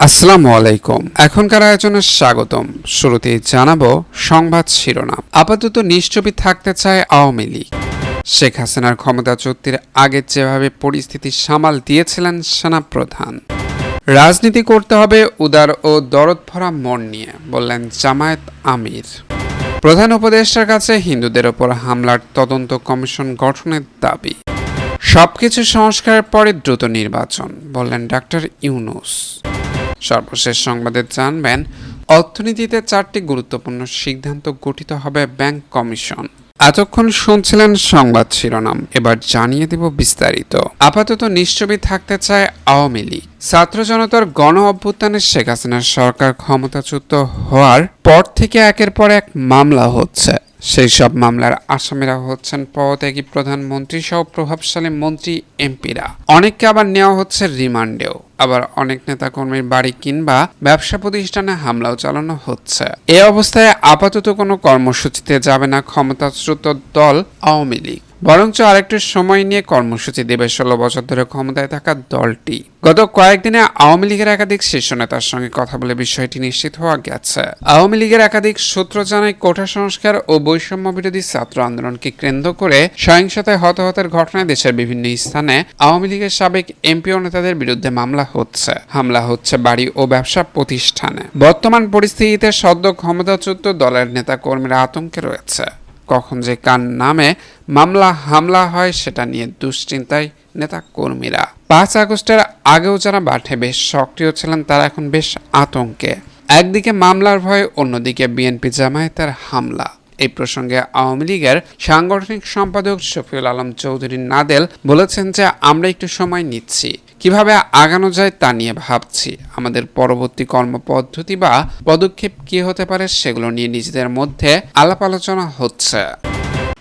আসসালামু আলাইকুম। এখনকার আয়োজনে স্বাগতম। শুরুতেই জানাবো সংবাদ শিরোনাম। আপাতত নিশ্চুপই থাকতে চায় আওয়ামী লীগ। শেখ হাসিনার ক্ষমতাচ্যুতির আগে যেভাবে পরিস্থিতি সামাল দিয়েছিলেন সেনাপ্রধান। রাজনীতি করতে হবে উদার ও দরদভরা মন নিয়ে, বললেন জামায়াত আমির। প্রধান উপদেষ্টার কাছে হিন্দুদের ওপর হামলার তদন্ত কমিশন গঠনের দাবি। সবকিছু সংস্কারের পরে দ্রুত নির্বাচন, বললেন ডাক্তার ইউনূস। সর্বশেষ সংবাদে জানবেন, অর্থনীতিতে 4টি গুরুত্বপূর্ণ সিদ্ধান্ত গঠিত হবে ব্যাংক কমিশন। এতক্ষণ শুনছিলেন সংবাদ শিরোনাম, এবার জানিয়ে দেব বিস্তারিত। আপাতত নিশ্চুপই থাকতে চায় আওয়ামী লীগ। ছাত্র জনতার গণ অভ্যুত্থানে শেখ হাসিনার সরকার ক্ষমতাচ্যুত হওয়ার পর থেকে একের পর এক মামলা হচ্ছে। সেই সব মামলার আসামিরা হচ্ছেন পদত্যাগী প্রধানমন্ত্রী সহ প্রভাবশালী মন্ত্রী এমপিরা। অনেককে আবার নেওয়া হচ্ছে রিমান্ডেও। আবার অনেক নেতাকর্মীর বাড়ি কিংবা ব্যবসা প্রতিষ্ঠানে হামলাও চালানো হচ্ছে। এ অবস্থায় আপাতত কোনো কর্মসূচিতে যাবে না ক্ষমতাচ্যুত দল আওয়ামী লীগ, বরঞ্চ আরেকটু সময় নিয়ে কর্মসূচি দেবে 16 বছর ধরে ক্ষমতায় থাকা দলটি। গত কয়েকদিনে আওয়ামী লীগের একাধিক শীর্ষ নেতার সঙ্গে কথা বলে বিষয়টি নিশ্চিত হওয়া গেছে। আওয়ামী লীগের একাধিক সূত্র জানায়, কোটা সংস্কার ও বৈষম্য বিরোধী ছাত্র আন্দোলনকে কেন্দ্র করে সহিংসতায় হতাহতের ঘটনায় দেশের বিভিন্ন স্থানে আওয়ামী লীগের সাবেক এমপি ও নেতাদের বিরুদ্ধে হামলা হচ্ছে বাড়ি ও ব্যবসা প্রতিষ্ঠানে। বর্তমান পরিস্থিতিতে সদ্য ক্ষমতাচ্যুত দলের নেতা কর্মীরা আতঙ্কে রয়েছে। কখন যে কার নামে হামলা হয় সেটা নিয়ে দুশ্চিন্তায় নেতা কর্মীরা। 5 আগস্টের আগেও যারা মাঠে বেশ সক্রিয় ছিলেন তারা এখন বেশ আতঙ্কে। একদিকে মামলার ভয়, অন্যদিকে বিএনপি জামায়াতের হামলা। এই প্রসঙ্গে আওয়ামী লীগের সাংগঠনিক সম্পাদক শফিউল আলম চৌধুরী নাদেল বলেছেন যে, আমরা একটু সময় নিচ্ছি, কিভাবে আগানো যায় তা নিয়ে ভাবছি। আমাদের পরবর্তী কর্মপদ্ধতি বা পদক্ষেপ কি হতে পারে সেগুলো নিয়ে নিজেদের মধ্যে আলাপ আলোচনা হচ্ছে।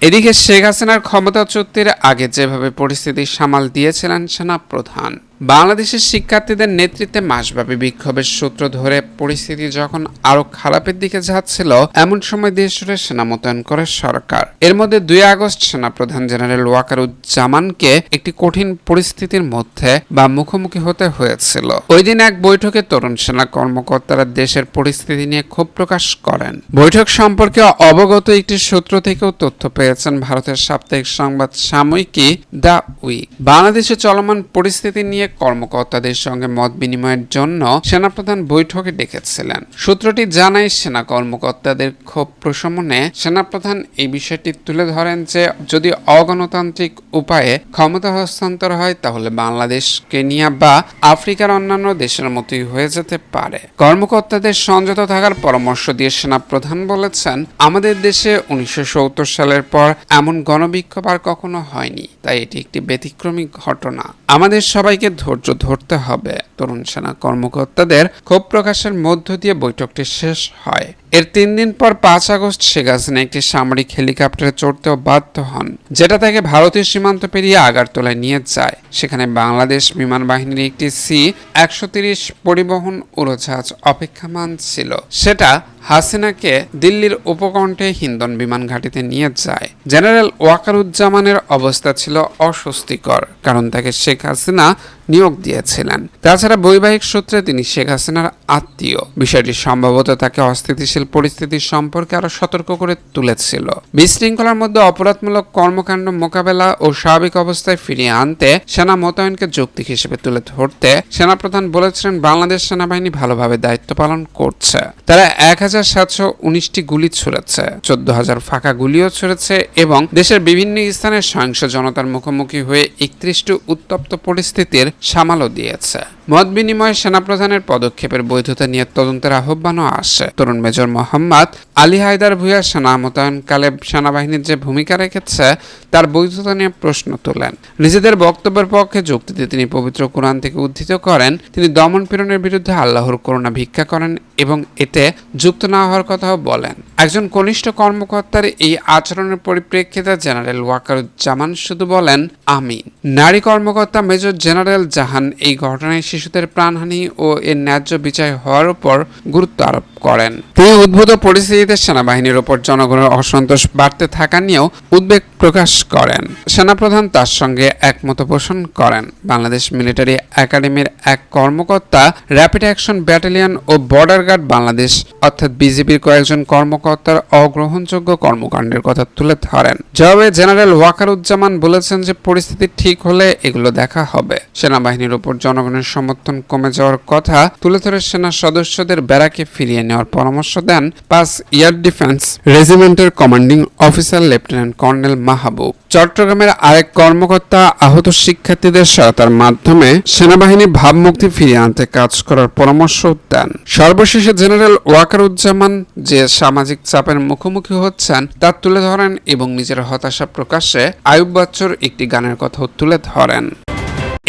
এদিকে শেখ হাসিনার ক্ষমতাচ্যুতির আগে যেভাবে পরিস্থিতি সামাল দিয়েছিলেন সেনাপ্রধান, বাংলাদেশের শিক্ষার্থীদের নেতৃত্বে মাসব্যাপী বিক্ষোভের সূত্র ধরে পরিস্থিতি যখন আরো খারাপের দিকে যাচ্ছিল, এমন সময় দেশ জুড়ে সেনা মোতায়েন করে সরকার। এর মধ্যে 2 আগস্ট সেনাপ্রধান জেনারেল ওয়াকারুজ্জামানকে একটি কঠিন পরিস্থিতির মধ্যে বা মুখোমুখি হতে হয়েছিল। ওই দিন এক বৈঠকে তরুণ সেনা কর্মকর্তারা দেশের পরিস্থিতি নিয়ে ক্ষোভ প্রকাশ করেন। বৈঠক সম্পর্কে অবগত একটি সূত্র থেকেও তথ্য পেয়েছেন ভারতের সাপ্তাহিক সংবাদ সাময়িকী দ্য উইক। বাংলাদেশে চলমান পরিস্থিতি নিয়ে কর্মকর্তাদের সঙ্গে মত বিনিময়ের জন্য সেনাপ্রধান বৈঠকে ডেকেছিলেন। সূত্রটি জানায়, সেনা কর্মকর্তাদের ক্ষোভ প্রশমনে সেনাপ্রধান এই বিষয়টি তুলে ধরেন যে, যদি অগণতান্ত্রিক উপায়ে ক্ষমতা হস্তান্তর হয় তাহলে বাংলাদেশ, কেনিয়া বা আফ্রিকার অন্যান্য দেশের মতোই হয়ে যেতে পারে। কর্মকর্তাদের সংযত থাকার পরামর্শ দিয়ে সেনাপ্রধান বলেছেন, আমাদের দেশে 1970 সালের পর এমন গণবিক্ষোভ আর কখনো হয়নি, তাই এটি একটি ব্যতিক্রমী ঘটনা। আমাদের সবাইকে ধৈর্য ধরতে হবে। তরুণ সেনা কর্মকর্তাদের ক্ষোভ প্রকাশের মধ্য দিয়ে বৈঠকটি শেষ হয়। এর 3 দিন পর 5 আগস্ট শেখ হাসিনা একটি সামরিক হেলিকপ্টারে চড়তেও বাধ্য হন, যেটা তাকে ভারতীয় সীমান্ত পেরিয়ে আগারতলায় নিয়ে যায়। সেখানে বাংলাদেশ বিমান বাহিনীর একটি C-130 পরিবহন উড়োজাহাজ অপেক্ষমান ছিল। সেটা হাসিনাকে দিল্লির উপকণ্ঠে হিন্দন বিমান ঘাঁটিতে নিয়ে যায়। জেনারেল ওয়াকারুজ্জামানের অবস্থা ছিল অস্বস্তিকর, কারণ তাকে শেখ হাসিনা নিয়োগ দিয়েছিলেন। তাছাড়া বৈবাহিক সূত্রে তিনি শেখ হাসিনার আত্মীয়। বিষয়টি সম্ভবত তাকে অস্থিতিশীল পরিস্থিতির সম্পর্কে আরো সতর্ক করে তুলেছিল। বিশৃঙ্খলার মধ্যে অপরাধমূলক কর্মকাণ্ড মোকাবেলা ও স্বাভাবিক অবস্থায় ফিরিয়ে আনতে সেনা মোতায়েনকে যৌক্তিক হিসেবে তুলে ধরতে সেনাপ্রধান বলেছিলেন, বাংলাদেশ সেনাবাহিনী ভালোভাবে দায়িত্ব পালন করছে। তারা 1719টি গুলি ছুড়েছে, 14,000 ফাঁকা গুলিও ছুড়েছে এবং দেশের বিভিন্ন স্থানে সহিংস জনতার মুখোমুখি হয়ে 31টি উত্তপ্ত পরিস্থিতির সামালও দিয়েছে। মত বিনিময়ে সেনাপ্রধানের পদক্ষেপের বৈধতা নিয়ে তদন্তের আহ্বানও আসে। তরুণ মেজর মোহাম্মদ আলী হায়দার ভূঁইয়া সেনা মোতায়েনকালে সেনাবাহিনীর যে ভূমিকা রেখেছে তার বৈধতা নিয়ে প্রশ্ন তোলেন। নিজেদের বক্তব্যের পক্ষে যুক্তি দিয়ে তিনি পবিত্র কোরআন থেকে উদ্ধৃত করেন, তিনি দমন পীড়নের বিরুদ্ধে আল্লাহর করুণা ভিক্ষা করেন এবং এতে যুক্ত না হওয়ার কথাও বলেন। একজন কনিষ্ঠ কর্মকর্তার এই আচরণের পরিপ্রেক্ষিতে জেনারেল ওয়াকারুজ্জামান শুধু বলেন আমিন। নারী কর্মকর্তা মেজর জেনারেল জাহান এই ঘটনায় শিশুদের প্রাণহানি ও এর ন্যায্য বিচার হওয়ার উপর গুরুত্ব আরোপ করেন। তিনি উদ্ভূত পরিস্থিতিতে সেনাবাহিনীর ওপর জনগণের অসন্তোষ বাড়তে থাকা নিয়েও উদ্বেগ প্রকাশ করেন। সেনাপ্রধান তার সঙ্গে একমত পোষণ করেন। বাংলাদেশ মিলিটারি একাডেমির এক কর্মকর্তা র্যাপিড অ্যাকশন ব্যাটালিয়ন ও বর্ডার গার্ড বাংলাদেশ অর্থাৎ বিজিবির কয়েকজন কর্মকর্তার অগ্রহণযোগ্য কর্মকাণ্ডের কথা তুলে ধরেন। জবাবে জেনারেল ওয়াকারুজ্জামান বলেছেন যে পরিস্থিতি ঠিক হলে এগুলো দেখা হবে। সেনাবাহিনীর উপর জনগণের সমর্থন কমে যাওয়ার কথা তুলে ধরে সেনা সদস্যদের ব্যারাকে ফিরিয়ে নেওয়ার পরামর্শ দেন 5 এয়ার ডিফেন্স রেজিমেন্টের commanding officer lieutenant colonel Mahbub. চট্টগ্রামের আরেক কর্মকর্তা আহত শিক্ষার্থীদের সহায়তার মাধ্যমে সেনাবাহিনীর ভাবমূর্তি ফিরিয়ে আনতে কাজ করার পরামর্শ দেন। সর্বশেষে জেনারেল ওয়াকারুজ্জামান যে সামাজিক চাপের মুখোমুখি হচ্ছেন তা তুলে ধরেন এবং নিজের হতাশা প্রকাশে আয়ুব বাচ্চুর একটি গানের কথাও তুলে ধরেন।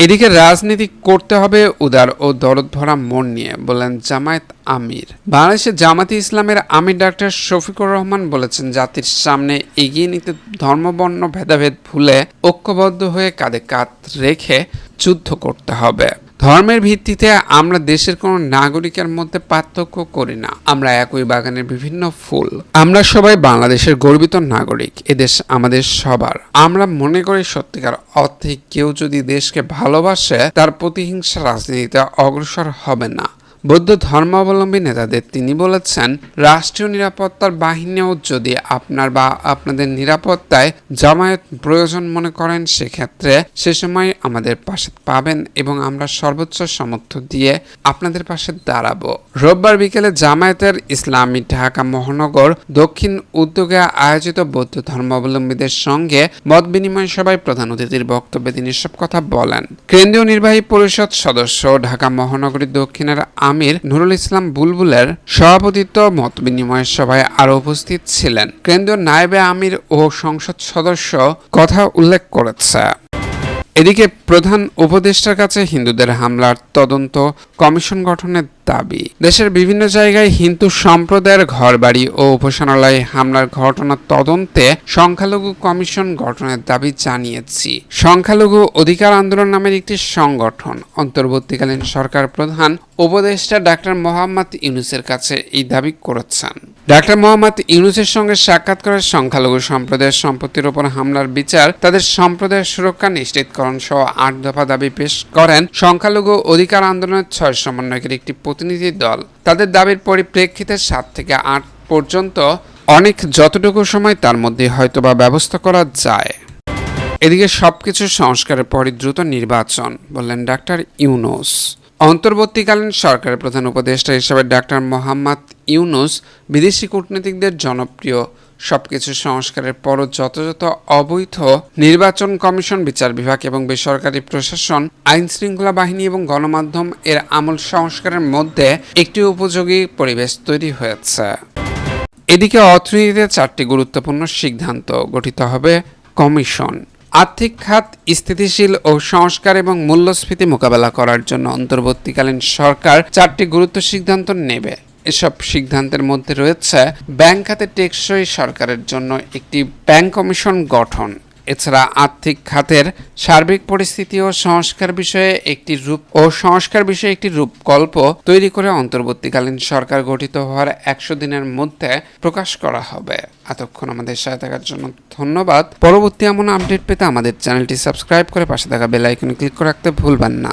এদিকে রাজনীতি করতে হবে উদার ও দরদ ভরা মন নিয়ে, বললেন জামায়াত আমির। বাংলাদেশের জামাতে ইসলামের আমির ডাক্তার শফিকুর রহমান বলেছেন, জাতির সামনে এগিয়ে নিতে ধর্মবর্ণ ভেদাভেদ ভুলে ঐক্যবদ্ধ হয়ে কাঁধে কাঁধ রেখে যুদ্ধ করতে হবে। ধর্মের ভিত্তিতে আমরা দেশের কোনো নাগরিকের মধ্যে পার্থক্য করি না। আমরা একই বাগানের বিভিন্ন ফুল। আমরা সবাই বাংলাদেশের গর্বিত নাগরিক। এদেশ আমাদের সবার। আমরা মনে করি সত্যিকার অর্থে কেউ যদি দেশকে ভালোবাসে তার প্রতিহিংসা রাজনীতিতে অগ্রসর হবে না। বৌদ্ধ ধর্মাবলম্বী নেতাদের তিনি বলেছেন, রাষ্ট্রীয় নিরাপত্তার বাহিনীও যদি আপনার বা আপনাদের নিরাপত্তায় জামায়াত প্রয়োজন মনে করেন সেক্ষেত্রে সে সময় আমাদের পাশে পাবেন এবং আমরা সর্বোচ্চ সামর্থ্য দিয়ে আপনাদের পাশে দাঁড়াবো। রোববার বিকেলে জামায়াতের ইসলামী ঢাকা মহানগর দক্ষিণ উদ্যোগে আয়োজিত বৌদ্ধ ধর্মাবলম্বীদের সঙ্গে মত বিনিময় সভায় প্রধান অতিথির বক্তব্যে তিনি এসব কথা বলেন। কেন্দ্রীয় নির্বাহী পরিষদ সদস্য ঢাকা মহানগরী দক্ষিণের আমির নুরুল ইসলাম বুলবুলের সভাপতিত্ব মত বিনিময় সভায় আরো উপস্থিত ছিলেন। কেন্দ্রীয় নায়েবে আমির ও সংসদ সদস্য কথা উল্লেখ করেছে। এদিকে প্রধান উপদেষ্টার কাছে হিন্দুদের হামলার তদন্ত কমিশন গঠনের দাবি। দেশের বিভিন্ন জায়গায় হিন্দু সম্প্রদায়ের ঘরবাড়ি ও উপাসনালয়ে হামলার ঘটনা তদন্তে সংখ্যালঘু কমিশন গঠনের দাবি জানিয়েছি। সংখ্যালঘু অধিকার আন্দোলন নামের একটি সংগঠন অন্তর্বর্তীকালীন সরকার প্রধান উপদেষ্টা ডাক্তার মোহাম্মদ ইউনূসের কাছে এই দাবি করেছেন। ডাক্তার মোহাম্মদ ইউনূসের সঙ্গে সাক্ষাৎ করে সংখ্যালঘু সম্প্রদায়ের সম্পত্তির উপর হামলার বিচার, তাদের সম্প্রদায়ের সুরক্ষা নিশ্চিতকরণ সহ 8 দফা দাবি পেশ করেন সংখ্যালঘু অধিকার আন্দোলনের 6 সমন্বয়কের একটি প্রতিনিধি দল। তাদের দাবির পরিপ্রেক্ষিতে 7 থেকে 8 পর্যন্ত অনেক যতটুকু সময় তার মধ্যে হয়তোবা ব্যবস্থা করা যায়। এদিকে সবকিছু সংস্কারের পরই দ্রুত নির্বাচন, বললেন ডাক্তার ইউনূস। অন্তর্বর্তীকালীন সরকারের প্রধান উপদেষ্টা হিসেবে ডাক্তার মোহাম্মদ ইউনূস বিদেশি কূটনীতিকদের জনপ্রিয় সবকিছু সংস্কারের পরও যথাযথ অবৈধ নির্বাচন কমিশন, বিচার বিভাগ এবং বেসরকারি প্রশাসন, আইন শৃঙ্খলা বাহিনী এবং গণমাধ্যম এর আমূল সংস্কারের মধ্যে একটি উপযোগী পরিবেশ তৈরি হয়েছে। এদিকে অর্থনীতিতে 4টি গুরুত্বপূর্ণ সিদ্ধান্ত গঠিত হবে কমিশন। আর্থিক খাত স্থিতিশীল ও সংস্কার এবং মূল্যস্ফীতি মোকাবেলা করার জন্য অন্তর্বর্তীকালীন সরকার 4টি গুরুত্ব সিদ্ধান্ত নেবে। এসব সিদ্ধান্তের মধ্যে রয়েছে ব্যাংক খাতে টেকসই সরকারের জন্য একটি ব্যাংক কমিশন গঠন, এছাড়া আর্থিক খাতের সার্বিক পরিস্থিতি ও সংস্কার বিষয়ে একটি রূপকল্প তৈরি করে অন্তর্বর্তীকালীন সরকার গঠিত হওয়ার 100 দিনের মধ্যে প্রকাশ করা হবে। এতক্ষণ আমাদের সাথে থাকার জন্য ধন্যবাদ। পরবর্তী এমন আপডেট পেতে আমাদের চ্যানেলটি সাবস্ক্রাইব করে পাশে থাকা বেল আইকনে ক্লিক করে রাখতে ভুলবেন না।